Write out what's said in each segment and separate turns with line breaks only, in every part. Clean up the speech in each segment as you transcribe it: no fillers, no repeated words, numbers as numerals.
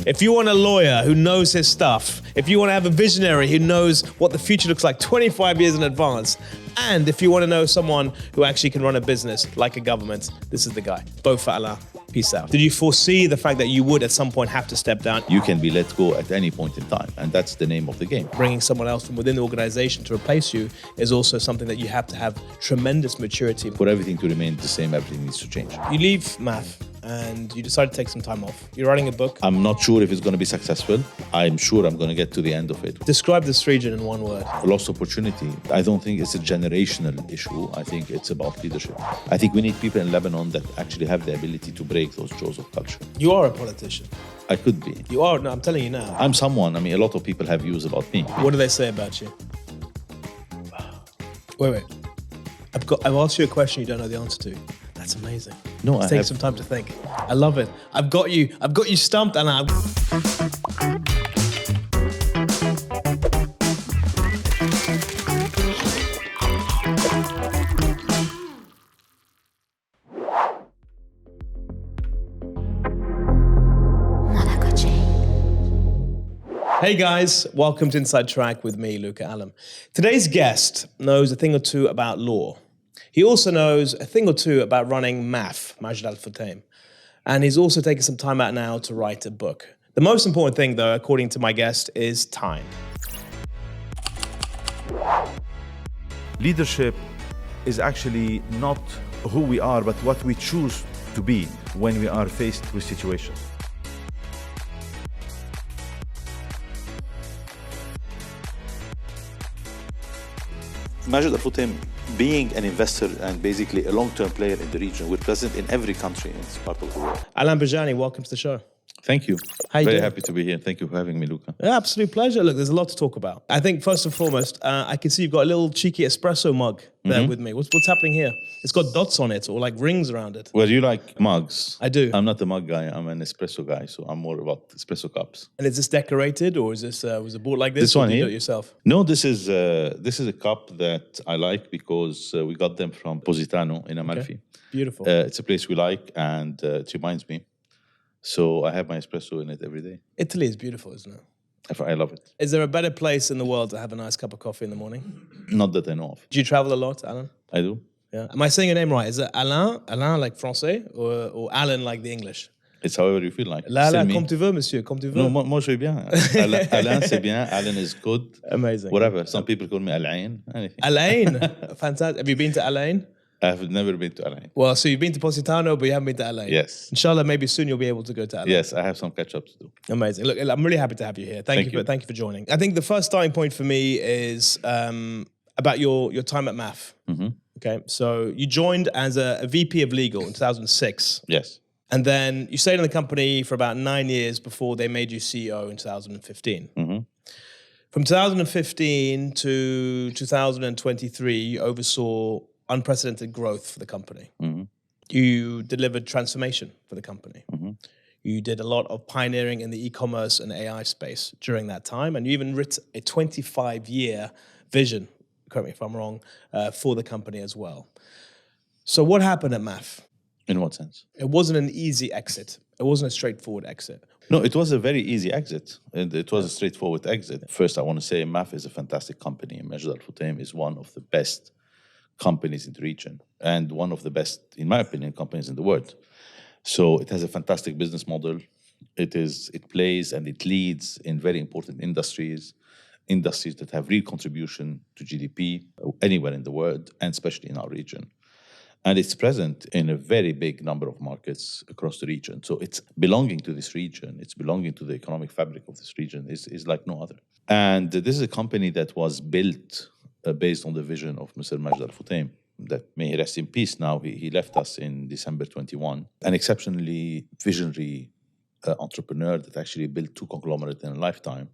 If you want a lawyer who knows his stuff, if you want to have a visionary who knows what the future looks like 25 years in advance, and if you want to know someone who actually can run a business like a government, this is the guy. Both for Allah. Peace out. Did you foresee the fact that you would at some point have to step down?
You can be let go at any point in time, and that's the name of the game.
Bringing someone else from within the organization to replace you is also something that you have to have tremendous maturity.
For everything to remain the same, everything needs to change.
You leave math and you decide to take some time off. You're writing a book.
I'm not sure if it's going to be successful. I'm sure I'm going to get to the end of it.
Describe this region in one word.
Lost opportunity. I don't think it's a generational issue. I think it's about leadership. I think we need people in Lebanon that actually have the ability to break those jaws of culture.
You are a politician.
I could be.
You are. No, I'm telling you now.
I'm someone. I mean, a lot of people have views about me.
What do they say about you? Wait. I've asked you a question you don't know the answer to. That's amazing.
No,
Take some time to think. I love it. I've got you stumped, and Hey guys, welcome to Inside Track with me, Luca Allam. Today's guest knows a thing or two about law. He also knows a thing or two about running MAF, Majid al-Futtaim. And he's also taken some time out now to write a book. The most important thing, though, according to my guest, is time.
Leadership is actually not who we are, but what we choose to be when we are faced with situations.
Majid al-Futtaim, being an investor and basically a long-term player in the region, we're present in every country in this part of the world.
Alain Bejjani, welcome to the show.
Thank you.
How you
Very
doing?
happy to be here. Thank you for having me, Luca.
Yeah, absolute pleasure. Look, there's a lot to talk about. I think first and foremost, I can see you've got a little cheeky espresso mug there with me. What's happening here? It's got dots on it or like rings around it.
Well, you like mugs.
I do.
I'm not a mug guy. I'm an espresso guy, so I'm more about espresso cups.
And is this decorated or is this was it bought like this?
This
or
one
do you
here?
do it yourself?
No, this is a cup that I like because we got them from Positano in Amalfi.
Beautiful.
It's a place we like, and it reminds me. So I have my espresso in it every day.
Italy is beautiful, isn't it?
I love it.
Is there a better place in the world to have a nice cup of coffee in the morning?
Not that I know of.
Do you travel a lot, Alain?
I do.
Yeah. Am I saying your name right? Is it Alain like français, or Alain like the English?
It's however you feel like.
Là,
Still me.
comme tu veux, monsieur, comme tu veux.
No, moi je vais bien. Alain, c'est bien. Alain is good.
Amazing.
Whatever. Some people call me Alain. Anything.
Alain, fantastic. Have you been to Alain?
I've never been to Alain.
Well, so you've been to Positano, but you haven't been to Alain.
Yes.
Inshallah, maybe soon you'll be able to go to Alain.
Yes, I have some catch-up to do.
Amazing. Look, I'm really happy to have you here. Thank you for joining. I think the first starting point for me is about your time at MAF.
Mm-hmm.
Okay, so you joined as a VP of Legal in 2006.
Yes.
And then you stayed in the company for about 9 years before they made you CEO in 2015.
Mm-hmm.
From 2015 to 2023, you oversaw unprecedented growth for the company.
Mm-hmm.
You delivered transformation for the company.
Mm-hmm.
You did a lot of pioneering in the e-commerce and AI space during that time. And you even wrote a 25-year vision, correct me if I'm wrong, for the company as well. So what happened at MAF?
In what sense?
It wasn't an easy exit. It wasn't a straightforward exit.
No, it was a very easy exit. It was a straightforward exit. First, I want to say MAF is a fantastic company. Majid al-Futtaim is one of the best companies in the region and one of the best, in my opinion, companies in the world. So it has a fantastic business model. It plays and it leads in very important industries that have real contribution to GDP anywhere in the world, and especially in our region. And it's present in a very big number of markets across the region. So it's belonging to this region, it's belonging to the economic fabric of this region is like no other. And this is a company that was built based on the vision of Mr. Majid al-Futtaim, that may he rest in peace now. He left us in December 21. An exceptionally visionary entrepreneur that actually built two conglomerates in a lifetime.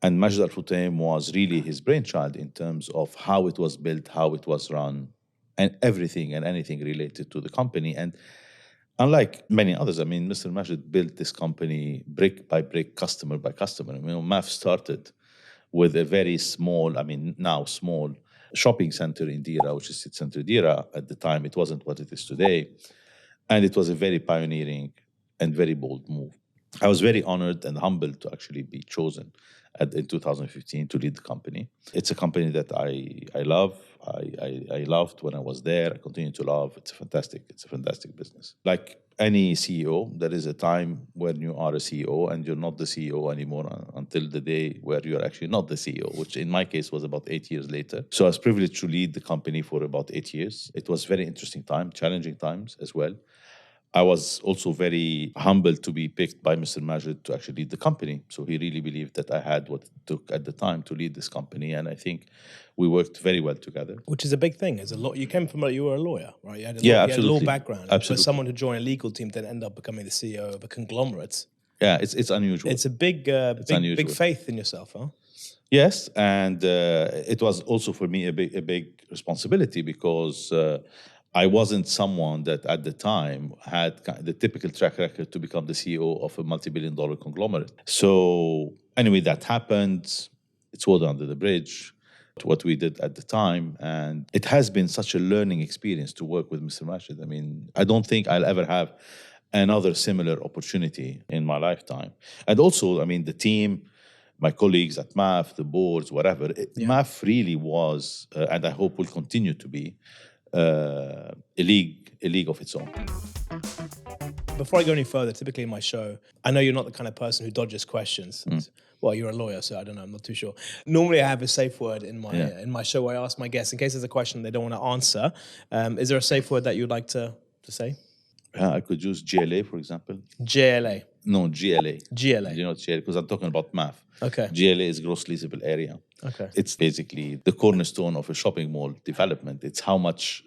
And Majid al-Futtaim was really his brainchild in terms of how it was built, how it was run, and everything and anything related to the company. And unlike many others, I mean, Mr. Majid built this company brick by brick, customer by customer. I mean, MAF started with a very small, now small, shopping center in Dira, which is City Center Dira. At the time, it wasn't what it is today. And it was a very pioneering and very bold move. I was very honored and humbled to actually be chosen in 2015 to lead the company. It's a company that I love. I loved when I was there. I continue to love. It's a fantastic business. Like any CEO, there is a time when you are a CEO and you're not the CEO anymore until the day where you're actually not the CEO, which in my case was about 8 years later. So I was privileged to lead the company for about 8 years. It was very interesting time, challenging times as well. I was also very humbled to be picked by Mr. Majid to actually lead the company. So he really believed that I had what it took at the time to lead this company. And I think we worked very well together.
Which is a big thing. You came from, you were a lawyer, right? You had
Yeah,
you had a
absolutely.
law background.
Absolutely.
For someone who joined a legal team then end up becoming the CEO of a conglomerate.
Yeah, it's unusual.
It's a big faith in yourself, huh?
Yes, and it was also for me a big responsibility because I wasn't someone that at the time had the typical track record to become the CEO of a multi-billion-dollar conglomerate. So anyway, that happened. It's water under the bridge, what we did at the time. And it has been such a learning experience to work with Mr. Majid. I mean, I don't think I'll ever have another similar opportunity in my lifetime. And also, I mean, the team, my colleagues at MAF, the boards, whatever, MAF really was, and I hope will continue to be, a league of its own.
Before I go any further, typically in my show, I know you're not the kind of person who dodges questions. Well, you're a lawyer, so I don't know. I'm not too sure. Normally, I have a safe word in my show where I ask my guests, in case there's a question they don't want to answer, is there a safe word that you'd like to say?
I could use GLA, for example.
JLA.
No, GLA.
GLA.
You know GLA, because I'm talking about MAF.
Okay.
GLA is gross leasable area.
Okay.
It's basically the cornerstone of a shopping mall development. It's how much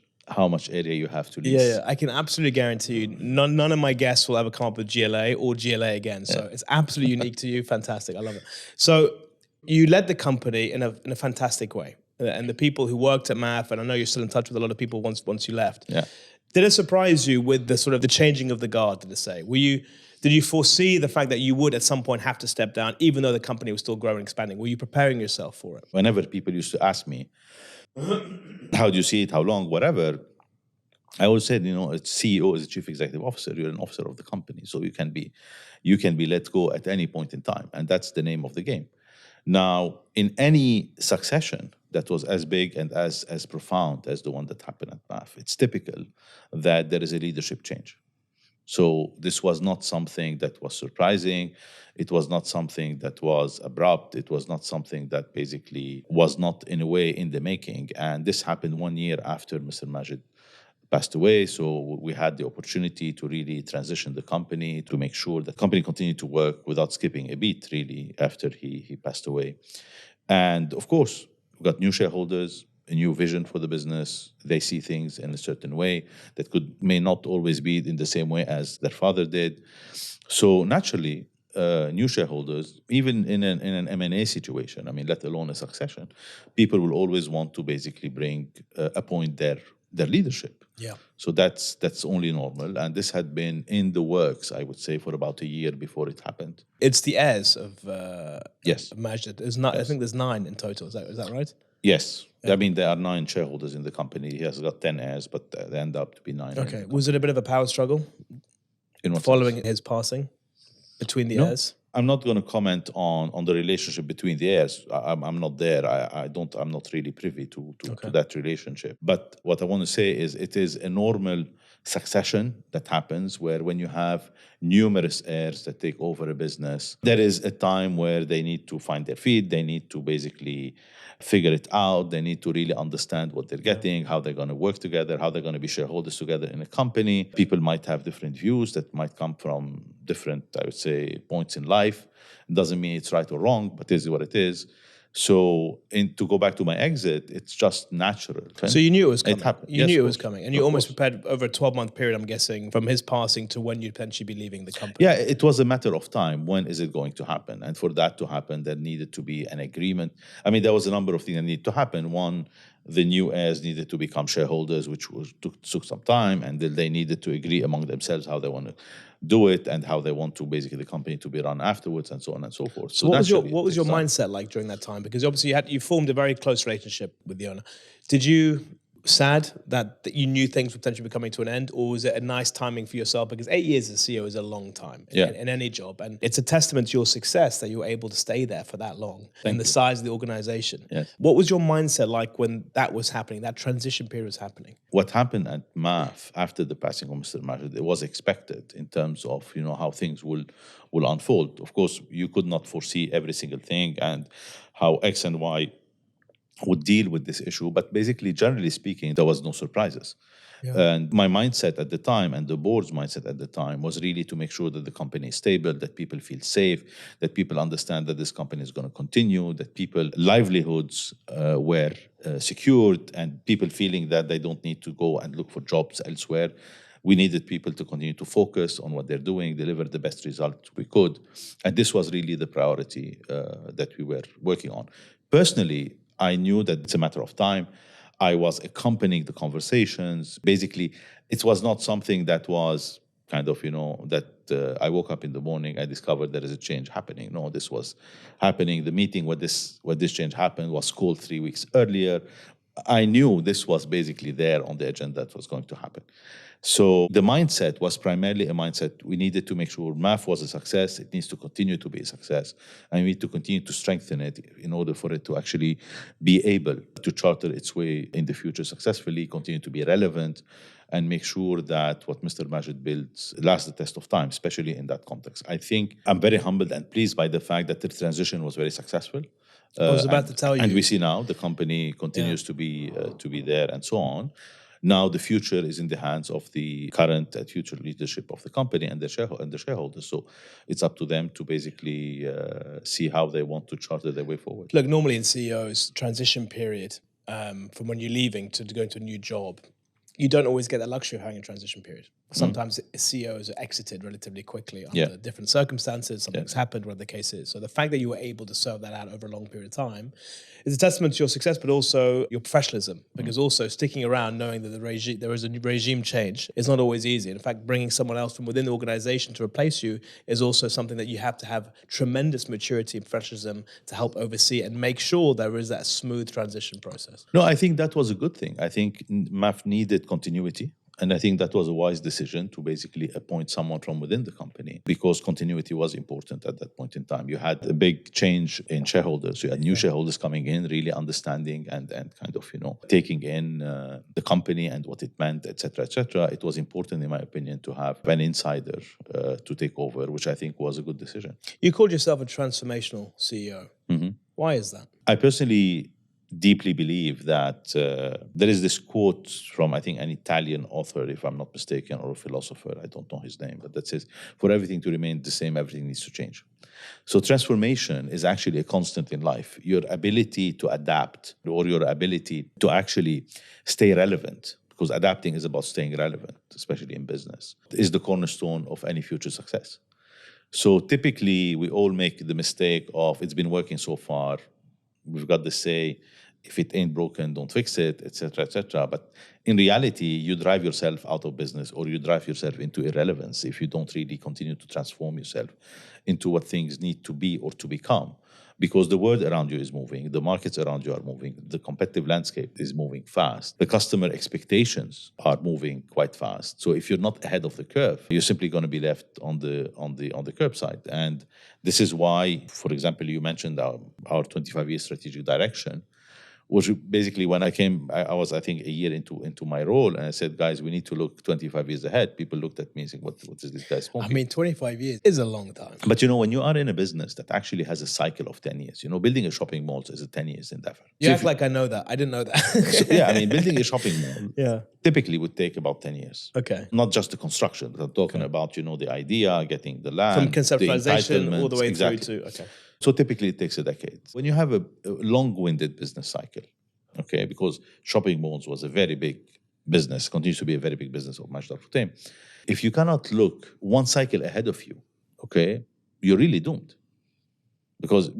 area you have to lease.
Yeah, I can absolutely guarantee you none of my guests will ever come up with GLA or GLA again. So it's absolutely unique to you. Fantastic. I love it. So you led the company in a fantastic way. And the people who worked at MAF, and I know you're still in touch with a lot of people once you left.
Yeah.
Did it surprise you with the sort of the changing of the guard, did it say? Did you foresee the fact that you would at some point have to step down, even though the company was still growing and expanding? Were you preparing yourself for it?
Whenever people used to ask me, how do you see it, how long, whatever, I always said, CEO is a chief executive officer. You're an officer of the company. So you can be let go at any point in time. And that's the name of the game. Now, in any succession that was as big and as profound as the one that happened at MAF, it's typical that there is a leadership change. So this was not something that was surprising. It was not something that was abrupt. It was not something that basically was not in a way in the making. And this happened 1 year after Mr. Majid passed away. So we had the opportunity to really transition the company to make sure the company continued to work without skipping a beat, really, after he passed away. And of course, we got new shareholders, a new vision for the business. They see things in a certain way that may not always be in the same way as their father did. So naturally, new shareholders, even in an M&A situation, I mean, let alone a succession, people will always want to basically appoint their leadership.
Yeah.
So that's only normal. And this had been in the works, I would say, for about a year before it happened.
It's the heirs of
Yes.
Majid. I think there's 9 in total. Is that right?
Yes. Yeah. I mean, there are 9 shareholders in the company. He has got 10 heirs, but they end up to be 9.
Okay. Was it a bit of a power struggle following his passing between the heirs?
I'm not going to comment on the relationship between the heirs. I'm not there. I'm not really privy to that relationship. But what I want to say is it is a normal succession that happens where when you have numerous heirs that take over a business, there is a time where they need to find their feet. They need to basically figure it out. They need to really understand what they're getting, how they're going to work together, how they're going to be shareholders together in a company. People might have different views that might come from different, I would say, points in life. It doesn't mean it's right or wrong, but this is what it is. So to go back to my exit, it's just natural.
So you knew it was coming.
It happened.
You knew it was coming. And you almost prepared over a 12-month period, I'm guessing, from his passing to when you'd potentially be leaving the company.
Yeah, it was a matter of time. When is it going to happen? And for that to happen, there needed to be an agreement. I mean, there was a number of things that needed to happen. One, the new heirs needed to become shareholders, which took some time, and then they needed to agree among themselves how they want to do it and how they want to basically the company to be run afterwards, and so on and so forth.
So what was your mindset like during that time? Because obviously you formed a very close relationship with the owner. Did you sad that you knew things were potentially coming to an end, or was it a nice timing for yourself? Because 8 years as a CEO is a long time in any job, and it's a testament to your success that you were able to stay there for that long and the size of the organization.
Yes.
What was your mindset like when that was happening, that transition period was happening?
What happened at MAF after the passing of Mr. Majid, it was expected in terms of how things will unfold. Of course, you could not foresee every single thing and how X and Y would deal with this issue, but basically, generally speaking, there was no surprises. And my mindset at the time and the board's mindset at the time was really to make sure that the company is stable, that people feel safe, that people understand that this company is going to continue, that people livelihoods were secured, and people feeling that they don't need to go and look for jobs elsewhere. We needed people to continue to focus on what they're doing, deliver the best result we could. And this was really the priority that we were working on. Personally, I knew that it's a matter of time. I was accompanying the conversations. Basically, it was not something that was kind of, that I woke up in the morning, I discovered there is a change happening. No, this was happening. The meeting where this change happened was called 3 weeks earlier. I knew this was basically there on the agenda that was going to happen. So the mindset was primarily a mindset. We needed to make sure MAF was a success. It needs to continue to be a success. And we need to continue to strengthen it in order for it to actually be able to charter its way in the future successfully, continue to be relevant, and make sure that what Mr. Majid builds lasts the test of time, especially in that context. I think I'm very humbled and pleased by the fact that the transition was very successful.
I was about to tell you.
And we see now the company continues to be there and so on. Now the future is in the hands of the current and future leadership of the company and the shareholders. So it's up to them to basically see how they want to charter their way forward.
Look, normally in CEOs, transition period from when you're leaving to going to a new job, you don't always get the luxury of having a transition period. Sometimes CEOs are exited relatively quickly under different circumstances. Something's happened, whatever the case is. So the fact that you were able to serve that out over a long period of time is a testament to your success, but also your professionalism. Because also sticking around, knowing that there is a new regime change, is not always easy. In fact, bringing someone else from within the organization to replace you is also something that you have to have tremendous maturity and professionalism to help oversee and make sure there is that smooth transition process.
No, I think that was a good thing. I think MAF needed continuity. And I think that was a wise decision to basically appoint someone from within the company, because continuity was important at that point in time. You had a big change in shareholders. You had new shareholders coming in, really understanding and kind of, taking in the company and what it meant, et cetera, et cetera. It was important, in my opinion, to have an insider to take over, which I think was a good decision.
You called yourself a transformational CEO. Mm-hmm. Why is that?
I personally deeply believe that there is this quote from, I think, an Italian author, if I'm not mistaken, or a philosopher, I don't know his name, but that says, for everything to remain the same, everything needs to change. So transformation is actually a constant in life. Your ability to adapt, or your ability to actually stay relevant, because adapting is about staying relevant, especially in business, is the cornerstone of any future success. So typically, we all make the mistake of, it's been working so far, we've got to say, if it ain't broken, don't fix it, et cetera, et cetera. But in reality, you drive yourself out of business, or you drive yourself into irrelevance if you don't really continue to transform yourself into what things need to be or to become. Because the world around you is moving, the markets around you are moving, the competitive landscape is moving fast, the customer expectations are moving quite fast. So if you're not ahead of the curve, you're simply going to be left on the curbside. And this is why, for example, you mentioned our 25-year strategic direction, which basically, when I came, I was, I think, a year into my role, and I said, guys, we need to look 25 years ahead. People looked at me and said, what is this guy smoking?
I mean, 25 years is a long time.
But when you are in a business that actually has a cycle of 10 years, building a shopping mall is a 10 years endeavor.
You act like I know that. I didn't know that.
Building a shopping mall typically would take about 10 years.
Okay.
Not just the construction, but I'm talking about, the idea, getting the land,
from conceptualization all the way through to, okay.
So typically it takes a decade. When you have a long-winded business cycle, okay, because shopping malls was a very big business, continues to be a very big business of Majid Futtaim. If you cannot look one cycle ahead of you, okay, you're really doomed. Because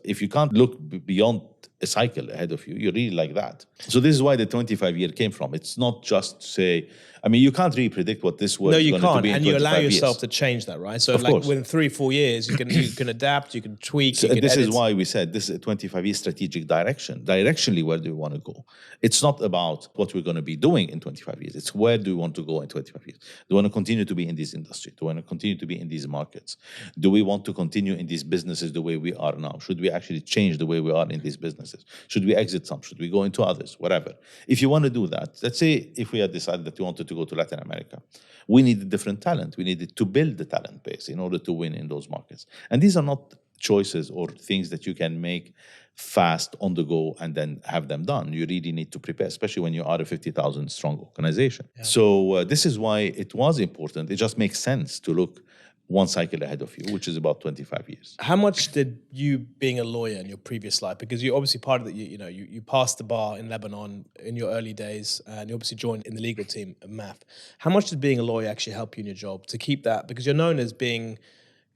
if you can't look beyond a cycle ahead of you. You're really like that. So this is why the 25-year came from. It's not just to say, I mean, you can't really predict what this world is going to be in 25 years.
And you allow yourself to change that, right? So
Of
like
course.
within 3-4 years, you can adapt, you can tweak,
So
you can
this
edit.
is why we said this is a 25-year strategic direction. Directionally, where do we want to go? It's not about what we're going to be doing in 25 years. It's where do we want to go in 25 years? Do we want to continue to be in this industry? Do we want to continue to be in these markets? Do we want to continue in these businesses the way we are now? Should we actually change the way we are in these businesses? Should we exit some? Should we go into others? Whatever. If you want to do that, let's say if we had decided that we wanted to go to Latin America, we needed different talent. We needed to build the talent base in order to win in those markets. And these are not choices or things that you can make fast on the go and then have them done. You really need to prepare, especially when you are a 50,000 strong organization. Yeah. So this is why it was important. It just makes sense to look one cycle ahead of you, which is about 25 years.
How much did you, being a lawyer in your previous life, because you're obviously part of the, you passed the bar in Lebanon in your early days, and you obviously joined in the legal team at MAF. How much did being a lawyer actually help you in your job to keep that? Because you're known as being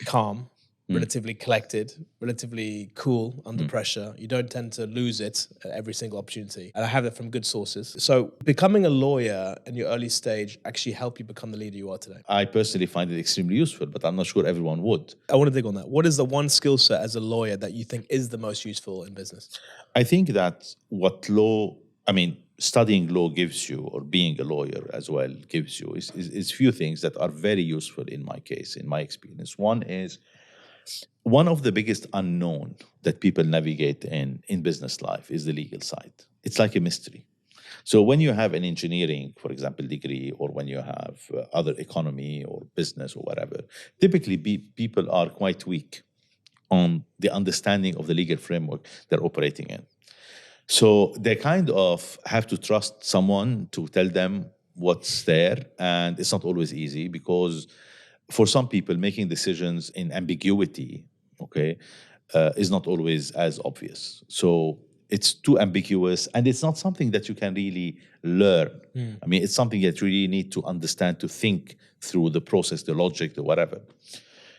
calm, relatively collected, relatively cool under pressure. You don't tend to lose it at every single opportunity. And I have that from good sources. So becoming a lawyer in your early stage actually helped you become the leader you are today?
I personally find it extremely useful, but I'm not sure everyone would.
I want to dig on that. What is the one skill set as a lawyer that you think is the most useful in business?
I think that studying law gives you, or being a lawyer as well gives you, is few things that are very useful in my case, in my experience. One of the biggest unknown that people navigate in business life is the legal side. It's like a mystery. So when you have an engineering, for example, degree, or when you have other economy or business or whatever, typically people are quite weak on the understanding of the legal framework they're operating in. So they kind of have to trust someone to tell them what's there, and it's not always easy because for some people, making decisions in ambiguity, is not always as obvious. So it's too ambiguous, and it's not something that you can really learn. I mean, it's something that you really need to understand, to think through the process, the logic, the whatever.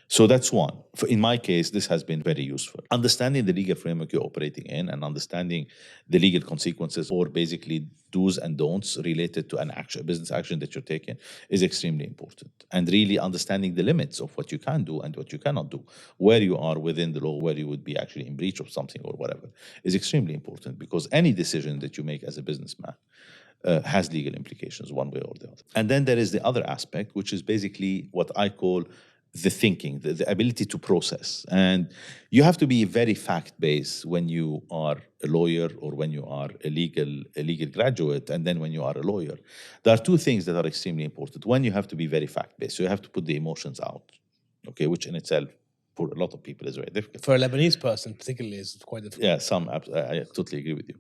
So that's one. In my case, this has been very useful. Understanding the legal framework you're operating in and understanding the legal consequences, or basically do's and don'ts related to a business action that you're taking, is extremely important. And really understanding the limits of what you can do and what you cannot do, where you are within the law, where you would be actually in breach of something or whatever, is extremely important, because any decision that you make as a businessman has legal implications one way or the other. And then there is the other aspect, which is basically what I call the thinking, the ability to process. And you have to be very fact-based when you are a lawyer, or when you are a legal graduate, and then when you are a lawyer. There are two things that are extremely important. One, you have to be very fact-based. So you have to put the emotions out, which in itself, for a lot of people, is very difficult.
For a Lebanese person particularly, is quite difficult.
Yeah, I totally agree with you.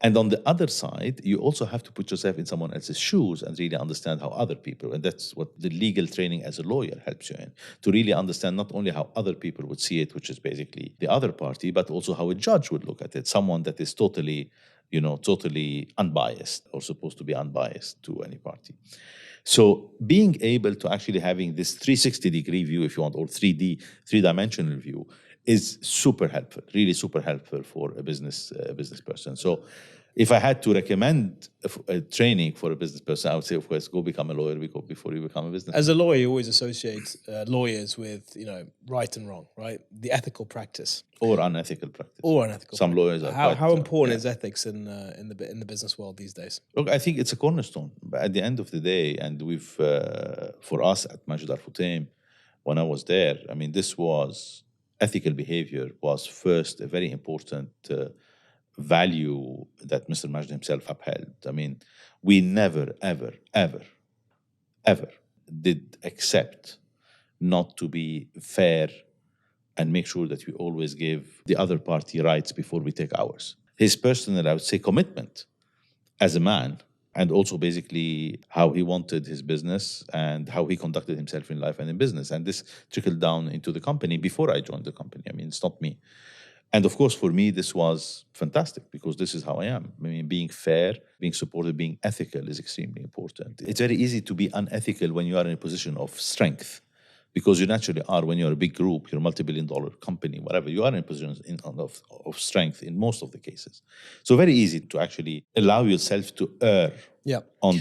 And on the other side, you also have to put yourself in someone else's shoes and really understand how other people, and that's what the legal training as a lawyer helps you in, to really understand not only how other people would see it, which is basically the other party, but also how a judge would look at it, someone that is totally unbiased, or supposed to be unbiased to any party. So being able to actually having this 360-degree view, if you want, or 3-dimensional view, is super helpful, really super helpful for a business person. So if I had to recommend a training for a business person, I would say, of course, go become a lawyer before you become a business.
As a lawyer, you always associate lawyers with, right and wrong, right? The ethical practice.
Or unethical practice. Some lawyers are
how important is ethics in the business world these days?
Look, I think it's a cornerstone. But at the end of the day, and we've, for us at Majid Futtaim, when I was there, I mean, ethical behavior was first a very important value that Mr. Majid himself upheld. I mean, we never, ever, ever, ever did accept not to be fair and make sure that we always give the other party rights before we take ours. His personal, I would say, commitment as a man, and also basically how he wanted his business and how he conducted himself in life and in business. And this trickled down into the company before I joined the company. I mean, it's not me. And of course, for me, this was fantastic, because this is how I am. I mean, being fair, being supportive, being ethical is extremely important. It's very easy to be unethical when you are in a position of strength. Because you naturally are, when you're a big group, you're a multi-billion-dollar company, whatever, you are in a position of strength in most of the cases. So very easy to actually allow yourself to err on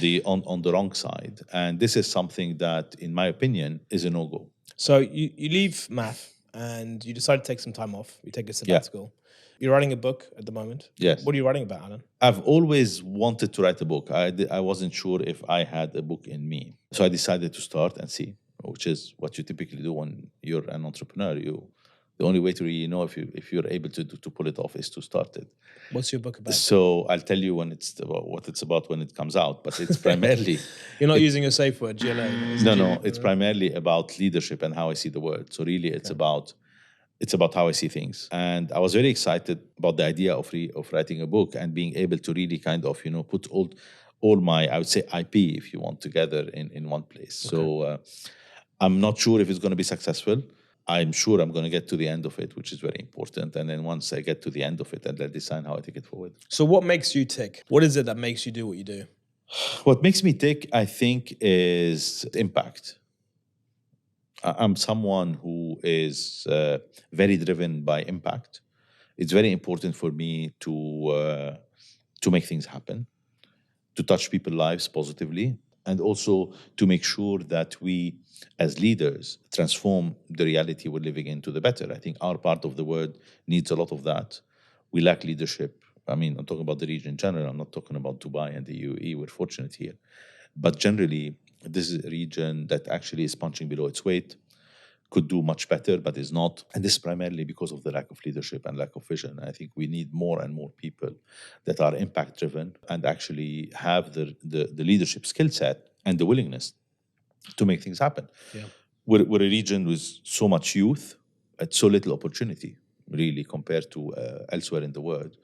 the wrong side. And this is something that, in my opinion, is a no-go.
So you leave math and you decide to take some time off. You take a sabbatical. You're writing a book at the moment.
Yes.
What are you writing about, Alan?
I've always wanted to write a book. I wasn't sure if I had a book in me. So I decided to start and see, which is what you typically do when you're an entrepreneur. The only way to really know if you're able to pull it off is to start it.
What's your book about?
So I'll tell you what it's about when it comes out, but it's primarily...
You're not using a safe word, GLA.
No, it's primarily about leadership and how I see the world. So really it's about how I see things. And I was very excited about the idea of writing a book and being able to really kind of, put all my, I would say, IP, if you want, together in one place. Okay. So I'm not sure if it's going to be successful. I'm sure I'm going to get to the end of it, which is very important. And then once I get to the end of it, I'll decide how I take it forward.
So what makes you tick? What is it that makes you do what you do?
What makes me tick, I think, is impact. I'm someone who is very driven by impact. It's very important for me to make things happen, to touch people's lives positively, and also to make sure that we, as leaders, transform the reality we're living in to the better. I think our part of the world needs a lot of that. We lack leadership. I mean, I'm talking about the region in general. I'm not talking about Dubai and the UAE. We're fortunate here. But generally, this is a region that actually is punching below its weight, could do much better, but is not. And this is primarily because of the lack of leadership and lack of vision. I think we need more and more people that are impact-driven and actually have the leadership skill set and the willingness to make things happen. Yeah. We're a region with so much youth and so little opportunity, really, compared to elsewhere in the world.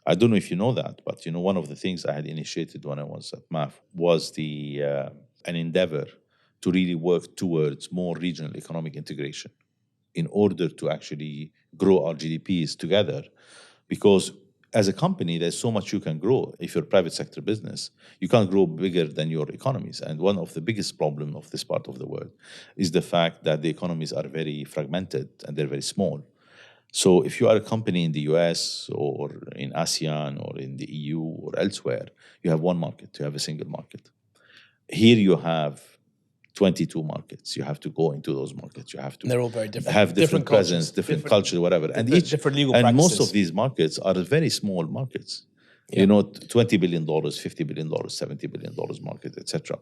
I don't know if you know that, but one of the things I had initiated when I was at MAF was an endeavor to really work towards more regional economic integration in order to actually grow our GDPs together. Because as a company, there's so much you can grow. If you're a private sector business, you can't grow bigger than your economies. And one of the biggest problems of this part of the world is the fact that the economies are very fragmented and they're very small. So if you are a company in the US or in ASEAN or in the EU or elsewhere, you have one market, you have a single market. Here you have 22 markets. You have to go into those markets. You have to.
And they're all very different.
Have different presence, different culture, whatever. And each
different legal
and
practices.
most of these markets are very small markets. Yeah. $20 billion, $50 billion, $70 billion market, etc.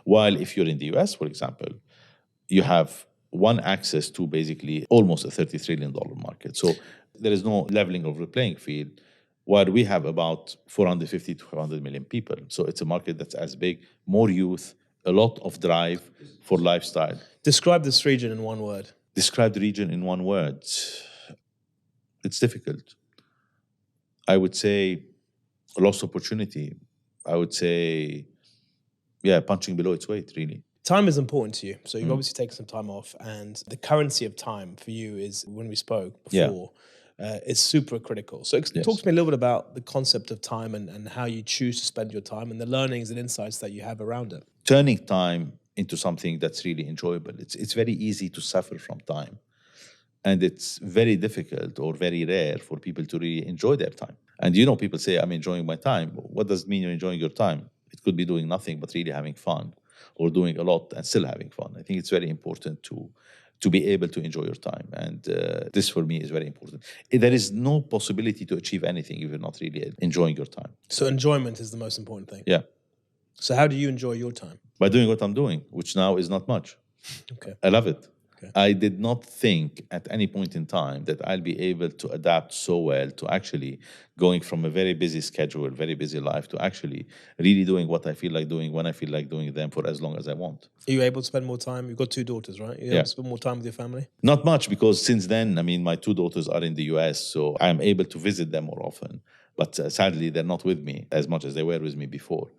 While if you're in the US, for example, you have one access to basically almost a $30 trillion market. So there is no leveling of the playing field. While we have about 450 to 500 million people. So it's a market that's as big, more youth, a lot of drive for lifestyle.
Describe this region in one word.
Describe the region in one word. It's difficult. I would say lost opportunity. I would say, punching below its weight, really.
Time is important to you. So you've obviously taken some time off, and the currency of time for you is, when we spoke before, is super critical. So talk to me a little bit about the concept of time and how you choose to spend your time and the learnings and insights that you have around it.
Turning time into something that's really enjoyable. It's very easy to suffer from time. And it's very difficult or very rare for people to really enjoy their time. And people say, I'm enjoying my time. What does it mean you're enjoying your time? It could be doing nothing but really having fun, or doing a lot and still having fun. I think it's very important to be able to enjoy your time. And this for me is very important. There is no possibility to achieve anything if you're not really enjoying your time.
So enjoyment is the most important thing.
Yeah.
So how do you enjoy your time?
By doing what I'm doing, which now is not much.
Okay.
I love it.
Okay.
I did not think at any point in time that I'll be able to adapt so well to actually going from a very busy schedule, very busy life, to actually really doing what I feel like doing when I feel like doing them for as long as I want.
Are you able to spend more time? You've got 2 daughters, right? You able to spend more time with your family?
Not much, because since then, my 2 daughters are in the US, so I'm able to visit them more often. But sadly, they're not with me as much as they were with me before.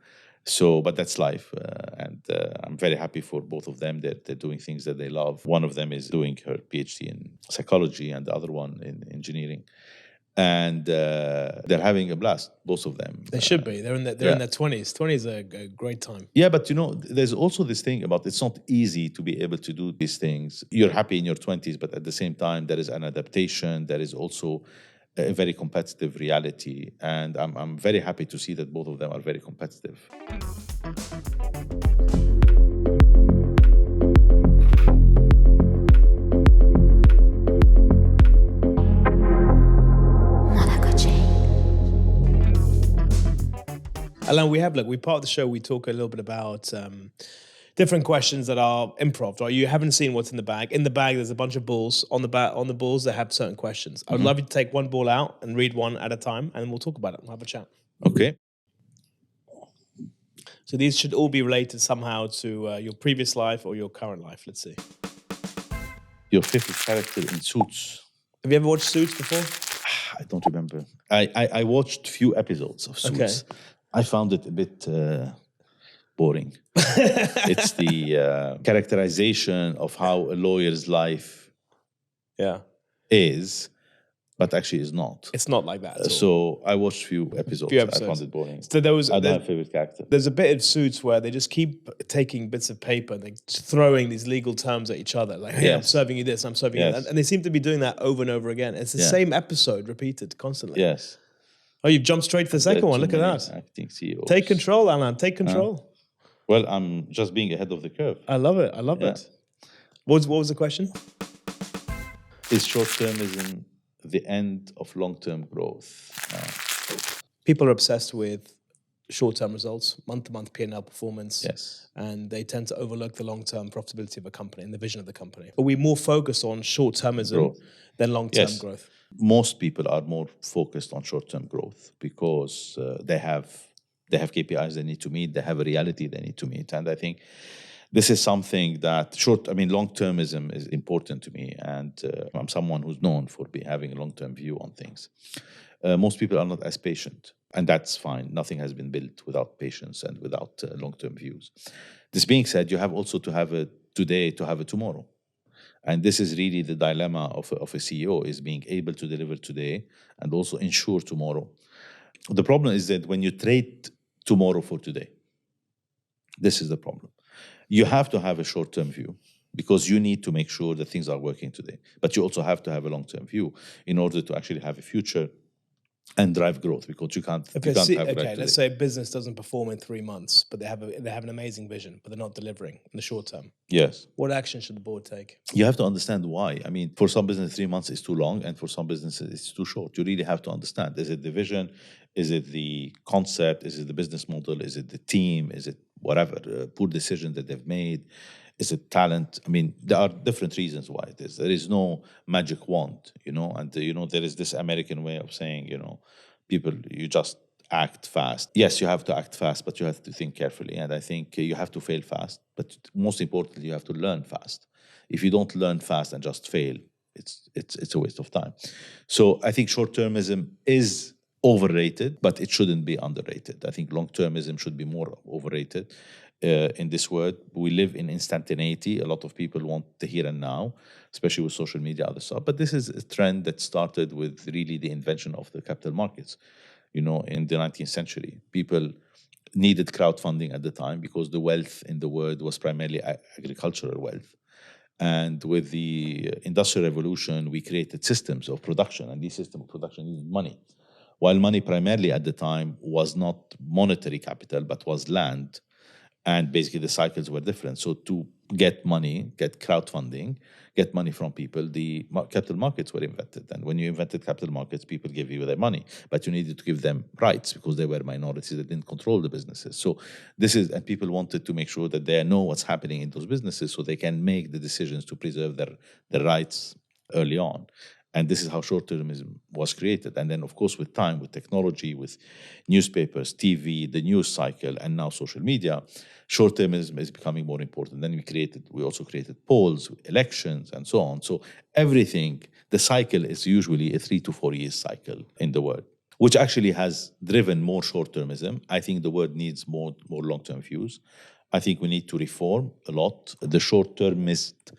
So, but that's life, and I'm very happy for both of them. They're doing things that they love. One of them is doing her PhD in psychology, and the other one in engineering. And they're having a blast, both of them.
They should be. They're in their 20s. 20s are a great time.
Yeah, but there's also this thing about it's not easy to be able to do these things. You're happy in your 20s, but at the same time, there is an adaptation. There is also a very competitive reality. And I'm very happy to see that both of them are very competitive.
Alain, we part of the show, we talk a little bit about different questions that are improv, right? You haven't seen what's in the bag. In the bag, there's a bunch of balls. On the balls, they have certain questions. I would love you to take one ball out and read one at a time, and then we'll talk about it. We'll have a chat.
Okay.
So these should all be related somehow to your previous life or your current life. Let's see.
Your favorite character in Suits?
Have you ever watched Suits before?
I don't remember. I watched few episodes of Suits. Okay. I found it a bit boring. It's the characterization of how a lawyer's life is, but actually is not.
It's not like that at all.
So I watched few episodes. I found it boring.
So
I don't have a favorite character.
There's a bit of Suits where they just keep taking bits of paper and they're throwing these legal terms at each other. Like, hey, I'm serving you this, I'm serving you that. And they seem to be doing that over and over again. It's the same episode repeated constantly.
Yes.
Oh, you've jumped straight for the second one. Look at that.
Acting CEOs.
Take control, Alain. Take control.
Well, I'm just being ahead of the curve.
I love it. I love it. What was the question?
Is short-termism the end of long-term growth?
People are obsessed with short-term results, month-to-month P&L performance.
Yes.
And they tend to overlook the long-term profitability of a company and the vision of the company. Are we more focused on short-termism than long-term growth?
Most people are more focused on short-term growth because they have KPIs they need to meet, they have a reality they need to meet. And I think this is something that long-termism is important to me. And I'm someone who's known for having a long-term view on things. Most people are not as patient, and that's fine. Nothing has been built without patience and without long-term views. This being said, you have also to have a today to have a tomorrow. And this is really the dilemma of a CEO, is being able to deliver today and also ensure tomorrow. The problem is that when you trade tomorrow for today, this is the problem. You have to have a short-term view because you need to make sure that things are working today. But you also have to have a long-term view in order to actually have a future and drive growth, because you can't have
let's say a business doesn't perform in 3 months, but they have an amazing vision, but they're not delivering in the short term.
Yes.
What action should the board take?
You have to understand why. I mean, for some business, 3 months is too long, and for some businesses, it's too short. You really have to understand. Is it the vision? Is it the concept? Is it the business model? Is it the team? Is it whatever, poor decision that they've made? Is it talent? I mean, there are different reasons why it is. There is no magic wand, and, there is this American way of saying, people, you just act fast. Yes, you have to act fast, but you have to think carefully. And I think you have to fail fast, but most importantly, you have to learn fast. If you don't learn fast and just fail, it's a waste of time. So I think short-termism is overrated, but it shouldn't be underrated. I think long-termism should be more overrated. In this word, we live in instantaneity. A lot of people want the here and now, especially with social media, other stuff. But this is a trend that started with really the invention of the capital markets. In the 19th century, people needed crowdfunding at the time because the wealth in the world was primarily agricultural wealth. And with the Industrial Revolution, we created systems of production, and these systems of production needed money. While money primarily at the time was not monetary capital, but was land. And basically the cycles were different. So to get money, get crowdfunding, get money from people, the capital markets were invented. And when you invented capital markets, people gave you their money, but you needed to give them rights because they were minorities that didn't control the businesses. So and people wanted to make sure that they know what's happening in those businesses so they can make the decisions to preserve their rights early on. And this is how short-termism was created. And then, of course, with time, with technology, with newspapers, TV, the news cycle, and now social media, short-termism is becoming more important. Then we also created polls, elections, and so on. So everything, the cycle is usually a 3 to 4 years cycle in the world, which actually has driven more short-termism. I think the world needs more long-term views. I think we need to reform a lot. The short-termist,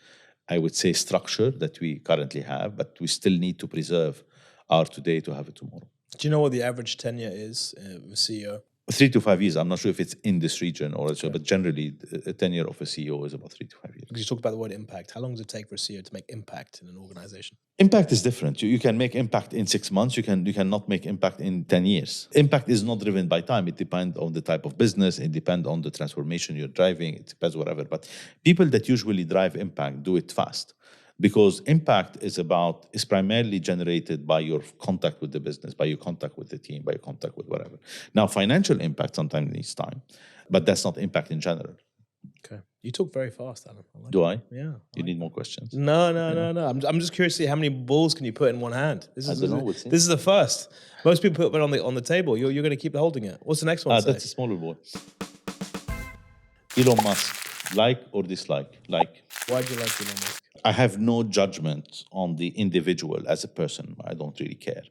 I would say, structure that we currently have, but we still need to preserve are today to have it tomorrow.
Do you know what the average tenure is of a CEO?
3 to 5 years. I'm not sure if it's in this region or so, but generally a tenure of a CEO is about 3 to 5 years.
Because you talked about the word impact. How long does it take for a CEO to make impact in an organization?
Impact is different. You can make impact in 6 months. You cannot make impact in 10 years. Impact is not driven by time. It depends on the type of business. It depends on the transformation you're driving. It depends whatever. But people that usually drive impact do it fast. Because impact is primarily generated by your contact with the business, by your contact with the team, by your contact with whatever. Now, financial impact sometimes needs time, but that's not impact in general.
Okay. You talk very fast, Alan.
Do I?
Yeah.
You need more questions?
No. I'm just curious to see how many balls can you put in one hand.
I don't know.
This is the first. Most people put it on the table. You're going to keep holding it. What's the next one?
That's a smaller ball. Elon Musk, like or dislike? Like.
Why do you like Elon Musk?
I have no judgment on the individual as a person. I don't really care.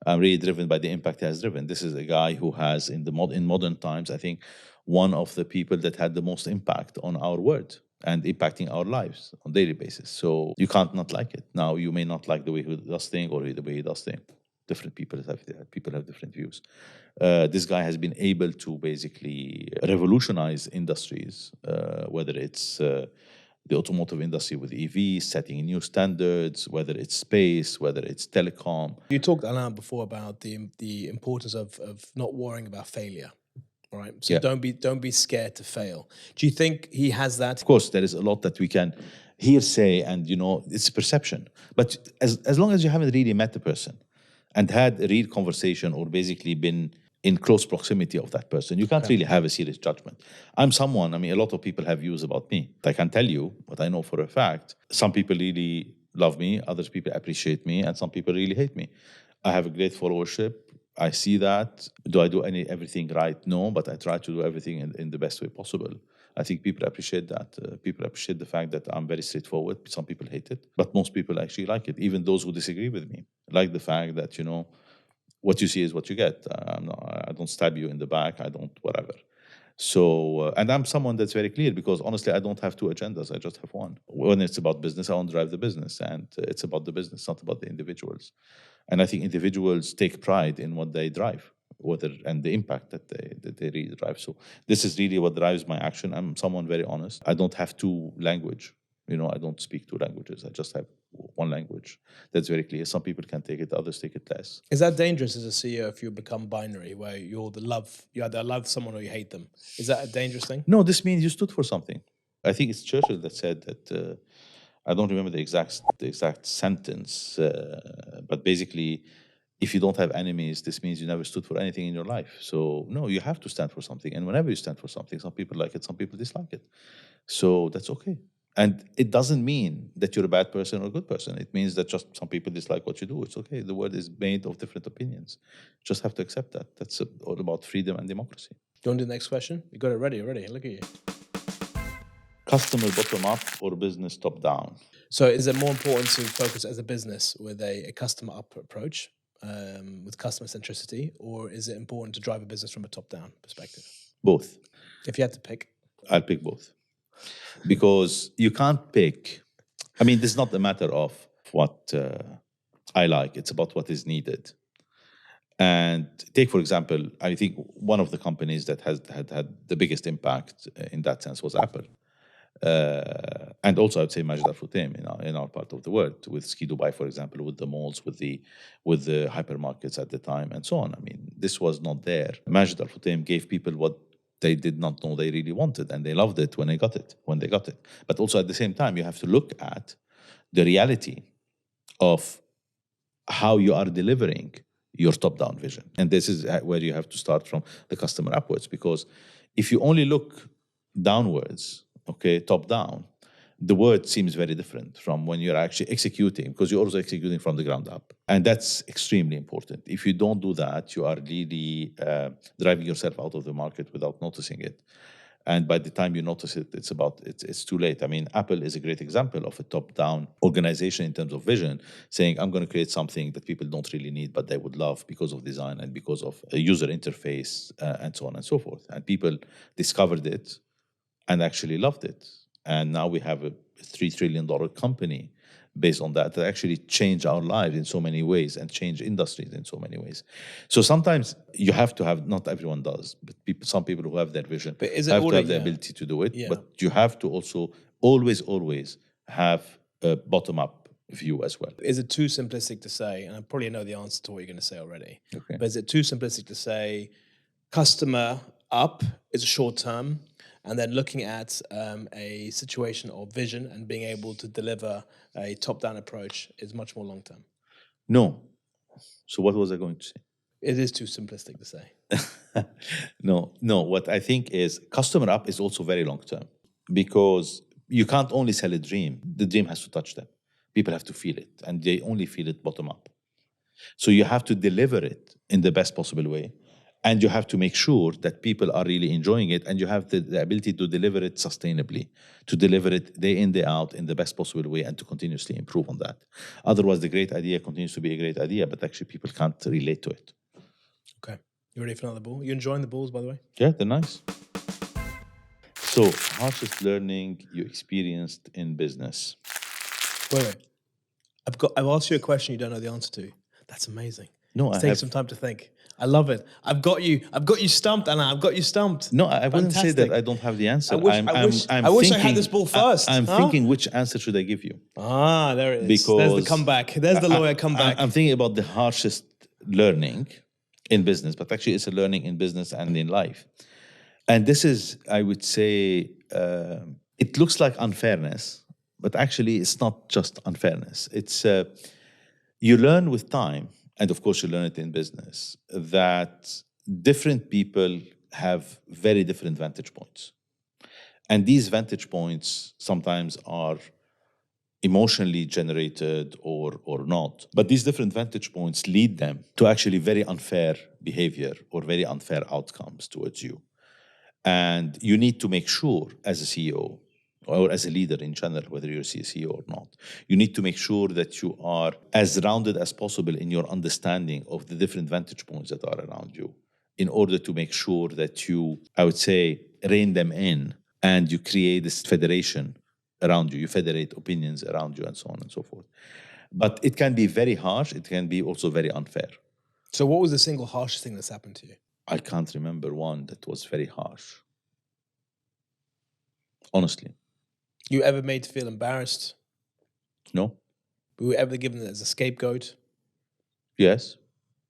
I'm really driven by the impact he has driven. This is a guy who has, in modern times, I think, one of the people that had the most impact on our world and impacting our lives on a daily basis. So you can't not like it. Now, you may not like the way he does things or the way he does things. Different people have different views. This guy has been able to basically revolutionize industries, whether it's the automotive industry with EVs, setting new standards, whether it's space, whether it's telecom.
You talked, Alain, before about the importance of not worrying about failure, right? So
Yeah.
don't be scared to fail. Do you think he has that?
Of course, there is a lot that we can hearsay and, it's perception. But as long as you haven't really met the person and had a real conversation or basically been in close proximity of that person, you can't really have a serious judgment. A lot of people have views about me. I can tell you what I know for a fact. Some people really love me, other people appreciate me, and some people really hate me. I have a great followership. I see that. Do I do everything right? No, but I try to do everything in the best way possible. I think people appreciate that. People appreciate the fact that I'm very straightforward. Some people hate it, but most people actually like it. Even those who disagree with me like the fact that, what you see is what you get. I don't stab you in the back. I don't whatever. So, and I'm someone that's very clear because honestly, I don't have two agendas. I just have one. When it's about business, I want to drive the business, and it's about the business, not about the individuals. And I think individuals take pride in what they drive, and the impact that they really drive. So this is really what drives my action. I'm someone very honest. I don't have two language. I don't speak two languages. I just have one language. That's very clear. Some people can take it, others take it less.
Is that dangerous as a CEO if you become binary, where you either love someone or you hate them? Is that a dangerous thing?
No, this means you stood for something. I think it's Churchill that said that. I don't remember the exact sentence, but basically, if you don't have enemies, this means you never stood for anything in your life. So no, you have to stand for something. And whenever you stand for something, some people like it, some people dislike it. So that's okay. And it doesn't mean that you're a bad person or a good person. It means that just some people dislike what you do. It's okay. The world is made of different opinions. You just have to accept that. That's all about freedom and democracy.
Do you want to do the next question? You got it ready already. Look at you.
Customer bottom up or business top down?
So is it more important to focus as a business with a customer up approach, with customer centricity, or is it important to drive a business from a top down perspective?
Both.
If you had to pick?
I'll pick both. Because you can't pick. This is not a matter of what I like. It's about what is needed. And take, for example, I think one of the companies that had the biggest impact in that sense was Apple. And also, I would say Majid Futtaim in our part of the world, with Ski Dubai, for example, with the malls, with the hypermarkets at the time, and so on. This was not there. Majid Futtaim gave people what they did not know they really wanted, and they loved it when they got it. But also at the same time, you have to look at the reality of how you are delivering your top-down vision. And this is where you have to start from the customer upwards, because if you only look downwards, top-down, the word seems very different from when you're actually executing, because you're also executing from the ground up. And that's extremely important. If you don't do that, you are really driving yourself out of the market without noticing it. And by the time you notice it, it's too late. Apple is a great example of a top-down organization in terms of vision, saying, I'm going to create something that people don't really need, but they would love because of design and because of a user interface and so on and so forth. And people discovered it and actually loved it. And now we have a $3 trillion company based on that actually change our lives in so many ways and change industries in so many ways. So sometimes you have to have, not everyone does, but some people who have their vision
But is it
have to
already-
have the
yeah.
ability to do it.
Yeah.
But you have to also always have a bottom-up view as well.
Is it too simplistic to say, and I probably know the answer to what you're going to say already,
Okay.
but is it too simplistic to say customer up is short term, and then looking at a situation or vision and being able to deliver a top-down approach is much more long-term?
No. So what was I going to say?
It is too simplistic to say.
No. What I think is customer up is also very long-term, because you can't only sell a dream. The dream has to touch them. People have to feel it, and they only feel it bottom-up. So you have to deliver it in the best possible way. And you have to make sure that people are really enjoying it, and you have the ability to deliver it sustainably, to deliver it day in, day out in the best possible way, and to continuously improve on that. Otherwise, the great idea continues to be a great idea, but actually people can't relate to it.
Okay. You ready for another ball? You enjoying the balls, by the way?
Yeah, they're nice. So, harshest learning you experienced in business?
Wait. I've asked you a question you don't know the answer to. That's amazing.
No,
Take some time to think. I love it. I've got you stumped, Alain. I've got you stumped.
No, I wouldn't say
Fantastic.
that I don't have the answer.
I wish I had this ball first.
I'm
Huh?
thinking, which answer should I give you?
Ah, there it is.
Because
There's the comeback. There's the lawyer comeback.
I'm thinking about the harshest learning in business, but actually it's a learning in business and in life. And this is, I would say, it looks like unfairness, but actually it's not just unfairness. It's, you learn with time, and of course you learn it in business, that different people have very different vantage points. And these vantage points sometimes are emotionally generated or not. But these different vantage points lead them to actually very unfair behavior or very unfair outcomes towards you. And you need to make sure as a CEO or as a leader in general, whether you're a CEO or not, you need to make sure that you are as rounded as possible in your understanding of the different vantage points that are around you, in order to make sure that you, I would say, rein them in, and you create this federation around you. You federate opinions around you, and so on and so forth. But it can be very harsh. It can be also very unfair.
So what was the single harshest thing that's happened to you?
I can't remember one that was very harsh. Honestly.
You ever made to feel embarrassed?
No?
Were you ever given as a scapegoat?
Yes?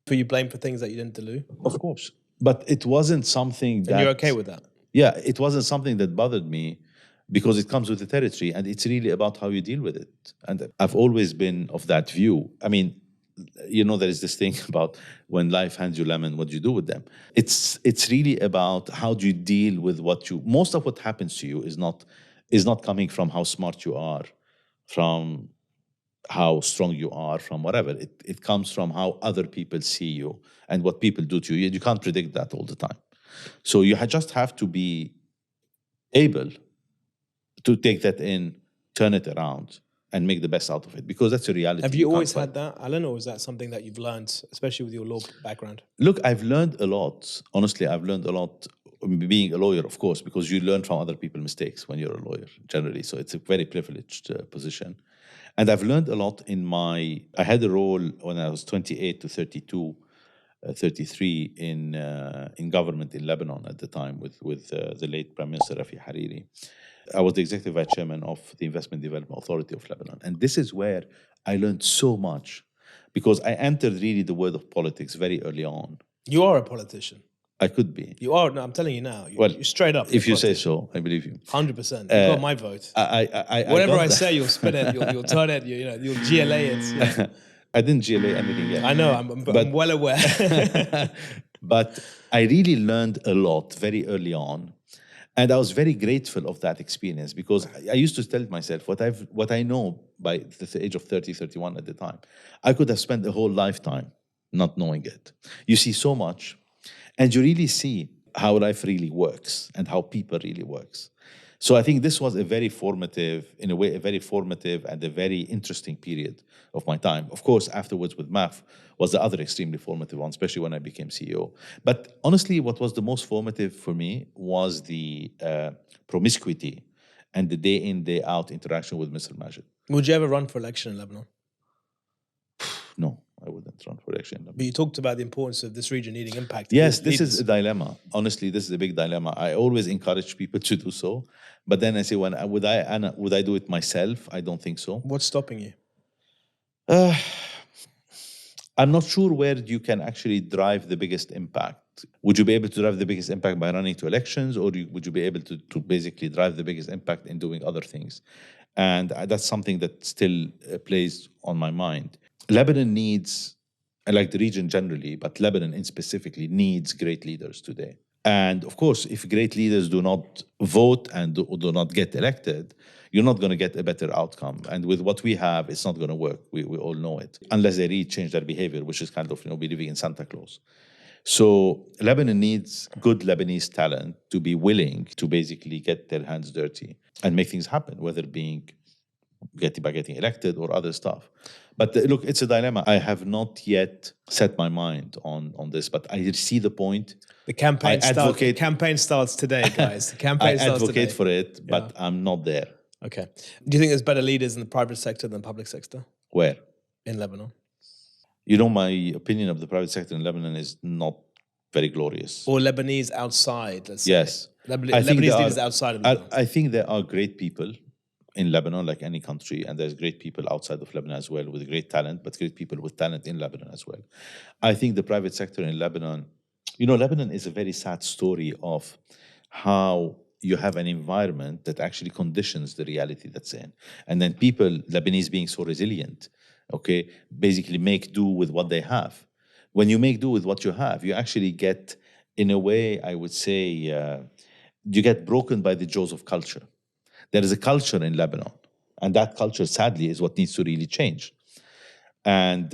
Were you blamed for things that you didn't do?
Of course. But it wasn't something that...
And you're okay with that?
Yeah, it wasn't something that bothered me, because it comes with the territory, and it's really about how you deal with it. And I've always been of that view. I mean, you know, there is this thing about when life hands you lemon, what do you do with them? It's really about how do you deal with what you... Most of what happens to you is not coming from how smart you are, from how strong you are, from whatever. It comes from how other people see you and what people do to you. You can't predict that all the time. So you just have to be able to take that in, turn it around, and make the best out of it, because that's a reality.
Have you always had that, Alan, or is that something that you've learned, especially with your law background?
Look, I've learned a lot. Honestly, I've learned a lot being a lawyer, of course, because you learn from other people's mistakes when you're a lawyer, generally. So it's a very privileged position. And I've learned a lot I had a role when I was 28 to 32, 33 in government in Lebanon at the time with the late Prime Minister Rafi Hariri. I was the executive vice chairman of the Investment Development Authority of Lebanon. And this is where I learned so much, because I entered really the world of politics very early on.
You are a politician.
I could be.
You are. No, I'm telling you now. You're straight up.
If you say so, I believe you.
100%. You got my vote. Whatever I say, you'll spin it. You'll turn it. You'll GLA it. Yeah.
I didn't GLA anything yet.
I know. I'm well aware.
But I really learned a lot very early on. And I was very grateful of that experience, because I used to tell myself what I know by the age of 30, 31 at the time, I could have spent a whole lifetime not knowing it. You see so much, and you really see how life really works and how people really works. So I think this was a very formative and a very interesting period of my time. Of course, afterwards with MAF was the other extremely formative one, especially when I became CEO. But honestly, what was the most formative for me was the promiscuity and the day in, day out interaction with Mr. Majid.
Would you ever run for election in Lebanon?
No, I wouldn't run for election.
But you talked about the importance of this region needing impact.
Yes, this is a dilemma. Honestly, this is a big dilemma. I always encourage people to do so, but then I say, would I do it myself? I don't think so.
What's stopping you?
I'm not sure where you can actually drive the biggest impact. Would you be able to drive the biggest impact by running to elections, or would you be able to basically drive the biggest impact in doing other things? And that's something that still plays on my mind. Lebanon needs, I like the region generally, but Lebanon in specifically needs great leaders today. And of course, if great leaders do not vote and do not get elected, you're not going to get a better outcome. And with what we have, it's not going to work. We all know it. Unless they really change their behavior, which is kind of, believing in Santa Claus. So Lebanon needs good Lebanese talent to be willing to basically get their hands dirty and make things happen, whether by getting elected or other stuff. But look, it's a dilemma. I have not yet set my mind on this, but I see the point.
The campaign starts today, guys. The campaign starts today.
I advocate for it, but I'm not there.
Okay. Do you think there's better leaders in the private sector than the public sector?
Where?
In Lebanon.
My opinion of the private sector in Lebanon is not very glorious.
Or Lebanese outside, let's say.
Yes.
Lebanese leaders outside of Lebanon.
I think there are great people in Lebanon, like any country, and there's great people outside of Lebanon as well with great talent, but great people with talent in Lebanon as well. I think the private sector in Lebanon, Lebanon is a very sad story of how you have an environment that actually conditions the reality that's in. And then people, Lebanese being so resilient, basically make do with what they have. When you make do with what you have, you actually get, in a way, I would say, you get broken by the jaws of culture. There is a culture in Lebanon, and that culture, sadly, is what needs to really change. And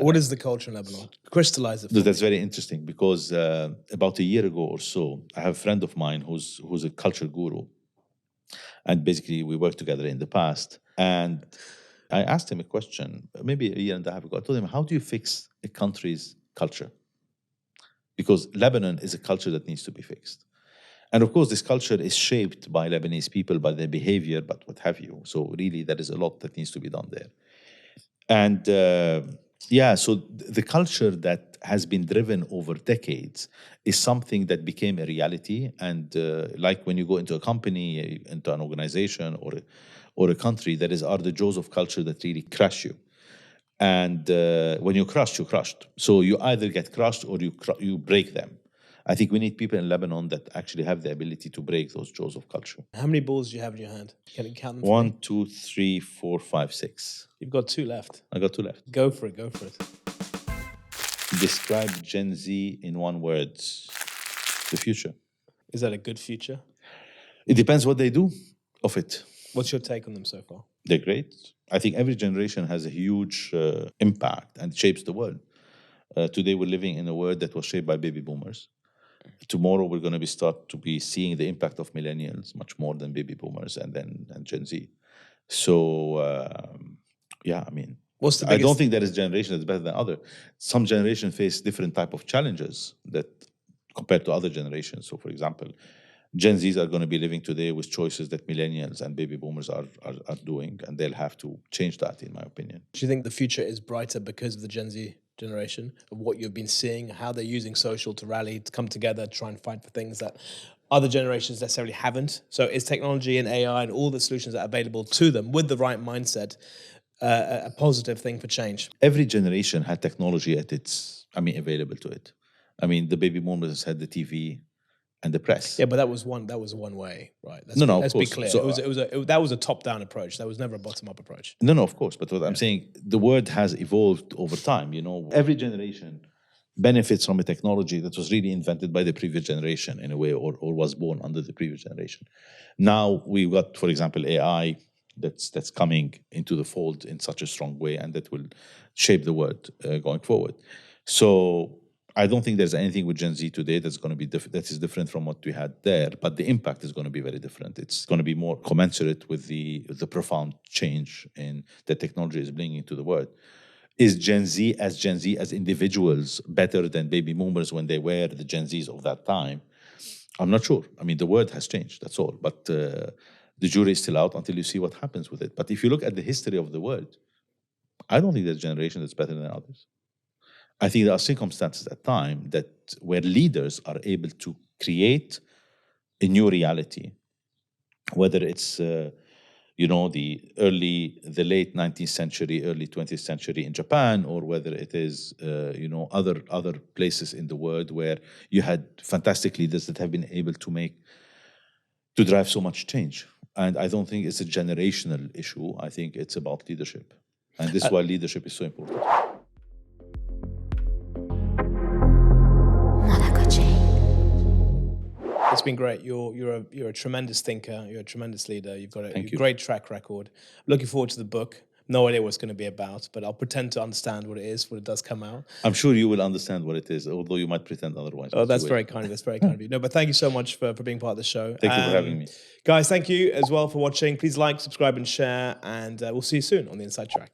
what is the culture in Lebanon? Crystallize it.
That's very interesting because about a year ago or so, I have a friend of mine who's a culture guru, and basically we worked together in the past. And I asked him a question, maybe a year and a half ago. I told him, how do you fix a country's culture? Because Lebanon is a culture that needs to be fixed. And of course, this culture is shaped by Lebanese people, by their behavior, but what have you. So really, there is a lot that needs to be done there. And so the culture that has been driven over decades is something that became a reality. And like when you go into a company, into an organization or a country, are the jaws of culture that really crush you. And when you're crushed. So you either get crushed or you break them. I think we need people in Lebanon that actually have the ability to break those jaws of culture.
How many balls do you have in your hand? Can you count them?
1, 2, 3, 4, 5, 6.
You've got 2 left.
I got 2 left.
Go for it.
Describe Gen Z in one word. The future.
Is that a good future?
It depends what they do of it.
What's your take on them so far?
They're great. I think every generation has a huge impact and shapes the world. Today we're living in a world that was shaped by baby boomers. Tomorrow we're going to start to be seeing the impact of millennials much more than baby boomers and Gen Z. So
what's the biggest?
I don't think there is a generation that's better than other. Some generations face different type of challenges that compared to other generations. So for example, Gen Zs are going to be living today with choices that millennials and baby boomers are doing, and they'll have to change that, in my opinion.
Do you think the future is brighter because of the Gen Z generation, of what you've been seeing, how they're using social to rally, to come together, try and fight for things that other generations necessarily haven't? So is technology and AI and all the solutions that are available to them with the right mindset a positive thing for change?
Every generation had technology available to it. The baby boomers had the TV and the press.
Yeah, but that was one way, right? Let's be clear. So, that was a top-down approach. That was never a bottom-up approach.
No, of course. But what I'm saying, the word has evolved over time. Every generation benefits from a technology that was really invented by the previous generation in a way, or was born under the previous generation. Now we've got, for example, AI that's coming into the fold in such a strong way, and that will shape the world going forward. So I don't think there's anything with Gen Z today that's going to be that is different from what we had there, but the impact is going to be very different. It's going to be more commensurate with the profound change in that technology is bringing to the world. Is Gen Z as individuals better than baby boomers when they were the Gen Zs of that time? I'm not sure. The world has changed, that's all. But the jury is still out until you see what happens with it. But if you look at the history of the world, I don't think there's a generation that's better than others. I think there are circumstances at time that where leaders are able to create a new reality, whether it's the late 19th century, early 20th century in Japan, or whether it is other places in the world where you had fantastic leaders that have been able to drive so much change. And I don't think it's a generational issue. I think it's about leadership, and this is why leadership is so important.
It's been great. You're a tremendous thinker. You're a tremendous leader. You've got a great track record. Looking forward to the book. No idea what it's going to be about, but I'll pretend to understand what it is when it does come out.
I'm sure you will understand what it is, although you might pretend otherwise.
Oh, that's very kind of you. That's very kind of you. No, but thank you so much for being part of the show.
Thank you for having me.
Guys, thank you as well for watching. Please like, subscribe, and share, and we'll see you soon on The Inside Track.